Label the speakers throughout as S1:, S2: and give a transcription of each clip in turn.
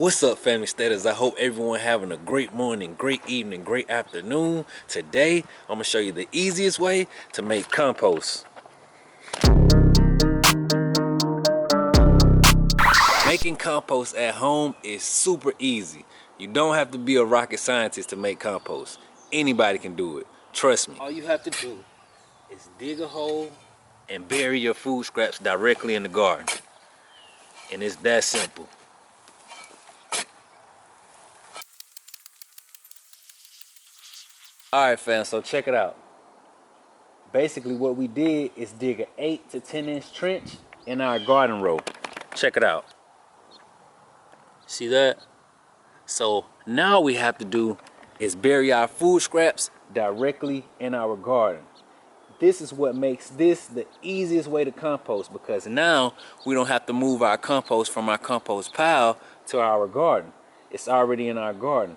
S1: What's up, family status? I hope everyone having a great morning, great evening, great afternoon. Today, I'm gonna show you the easiest way to make compost. Making compost at home is super easy. You don't have to be a rocket scientist to make compost. Anybody can do it. Trust me. All you have to do is dig a hole and bury your food scraps directly in the garden. And it's that simple. Alright fam, so check it out. Basically what we did is dig an 8 to 10 inch trench in our garden row. Check it out. See that? So now we have to do is bury our food scraps directly in our garden. This is what makes this the easiest way to compost, because now we don't have to move our compost from our compost pile to our garden. It's already in our garden.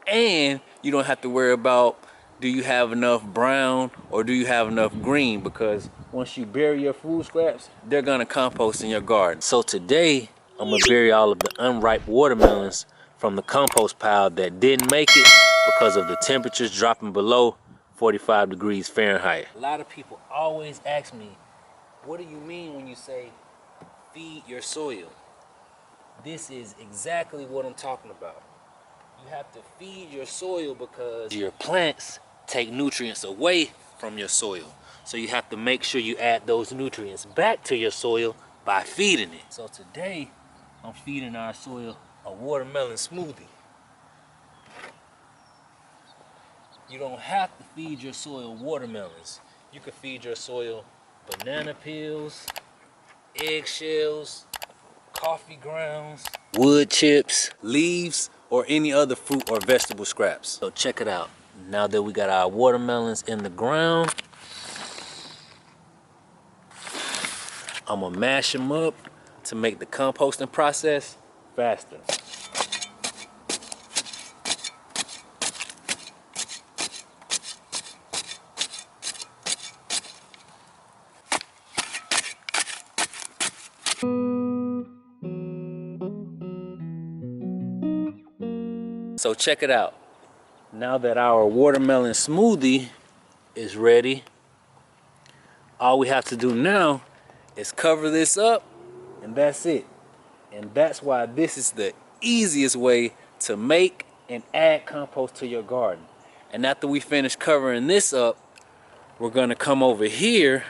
S1: And you don't have to worry about, do you have enough brown or do you have enough green, because once you bury your food scraps, they're gonna compost in your garden. So today, I'm gonna bury all of the unripe watermelons from the compost pile that didn't make it because of the temperatures dropping below 45 degrees Fahrenheit. A lot of people always ask me, what do you mean when you say feed your soil? This is exactly what I'm talking about. You have to feed your soil because your plants take nutrients away from your soil. So you have to make sure you add those nutrients back to your soil by feeding it. So today, I'm feeding our soil a watermelon smoothie. You don't have to feed your soil watermelons. You can feed your soil banana peels, eggshells, coffee grounds, wood chips, leaves, or any other fruit or vegetable scraps. So check it out. Now that we got our watermelons in the ground, I'm gonna mash them up to make the composting process faster. So check it out. Now that our watermelon smoothie is ready, all we have to do now is cover this up, and that's it. And that's why this is the easiest way to make and add compost to your garden. And after we finish covering this up, we're gonna come over here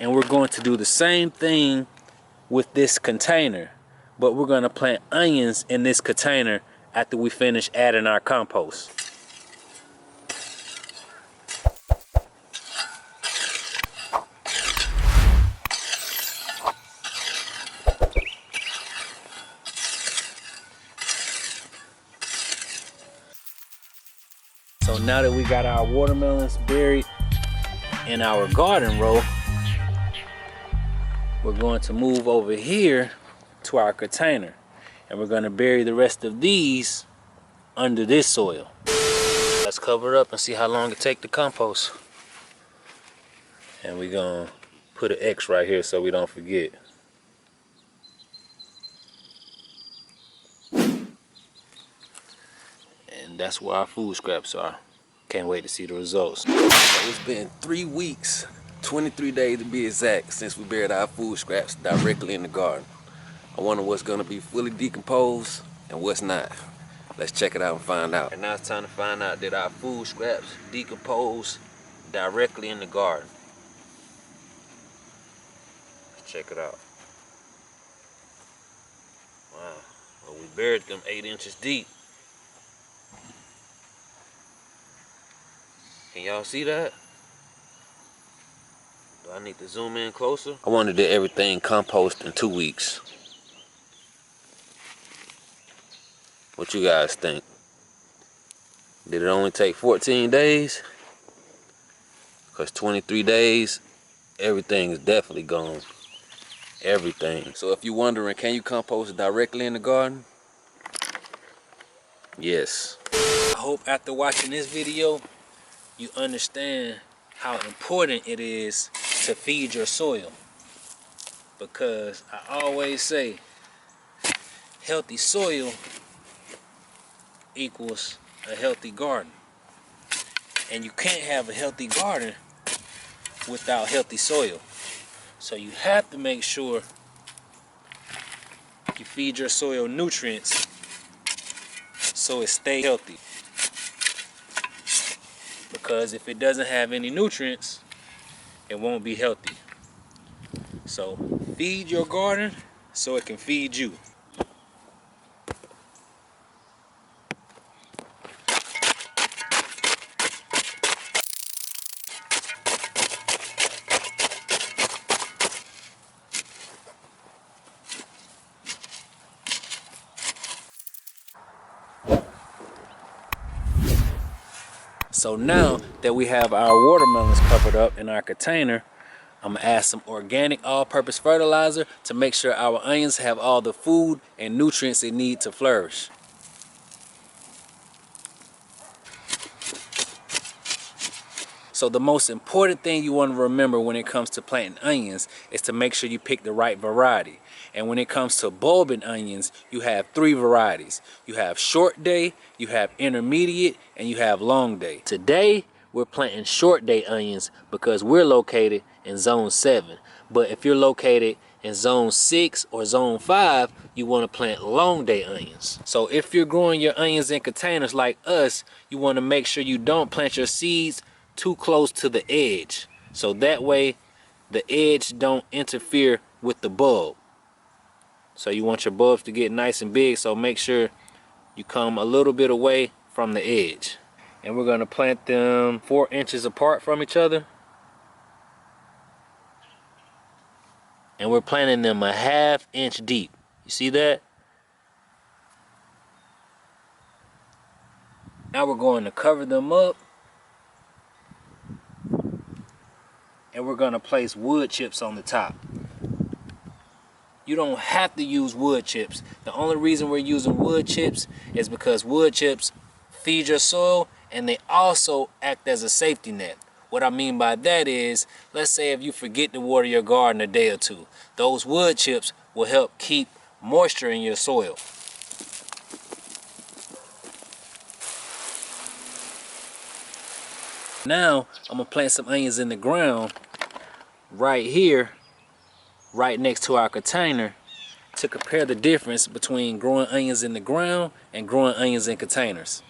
S1: and we're going to do the same thing with this container, but we're gonna plant onions in this container after we finish adding our compost. So now that we got our watermelons buried in our garden row, we're going to move over here to our container, and we're going to bury the rest of these under this soil. Let's cover it up and see how long it takes to compost. And we're going to put an X right here so we don't forget. And that's where our food scraps are. Can't wait to see the results. So it's been 3 weeks, 23 days to be exact, since we buried our food scraps directly in the garden. I wonder what's gonna be fully decomposed and what's not. Let's check it out and find out. And now it's time to find out that our food scraps decompose directly in the garden. Let's check it out. Wow, well, we buried them 8 inches deep. Can y'all see that? Do I need to zoom in closer? I wanted to do everything compost in 2 weeks. What you guys think? Did it only take 14 days? Because 23 days, everything is definitely gone. Everything. So if you're wondering, can you compost directly in the garden? Yes. I hope after watching this video, you understand how important it is to feed your soil. Because I always say, healthy soil equals a healthy garden. And you can't have a healthy garden without healthy soil. So you have to make sure you feed your soil nutrients so it stays healthy. Because if it doesn't have any nutrients, it won't be healthy. So feed your garden so it can feed you. So now that we have our watermelons covered up in our container, I'm gonna add some organic all-purpose fertilizer to make sure our onions have all the food and nutrients they need to flourish. So the most important thing you want to remember when it comes to planting onions is to make sure you pick the right variety. And when it comes to bulbing onions, you have 3 varieties. You have short day, you have intermediate, and you have long day. Today, we're planting short day onions because we're located in zone 7. But if you're located in zone 6 or zone 5, you want to plant long day onions. So if you're growing your onions in containers like us, you want to make sure you don't plant your seeds too close to the edge. So that way the edge don't interfere with the bulb. So you want your bulbs to get nice and big, so make sure you come a little bit away from the edge. And we're gonna plant them 4 inches apart from each other. And we're planting them a 1/2 inch deep. You see that? Now we're going to cover them up. And we're gonna place wood chips on the top. You don't have to use wood chips. The only reason we're using wood chips is because wood chips feed your soil and they also act as a safety net. What I mean by that is, let's say if you forget to water your garden a day or 2, those wood chips will help keep moisture in your soil. Now, I'm gonna plant some onions in the ground right here, right next to our container, to compare the difference between growing onions in the ground and growing onions in containers.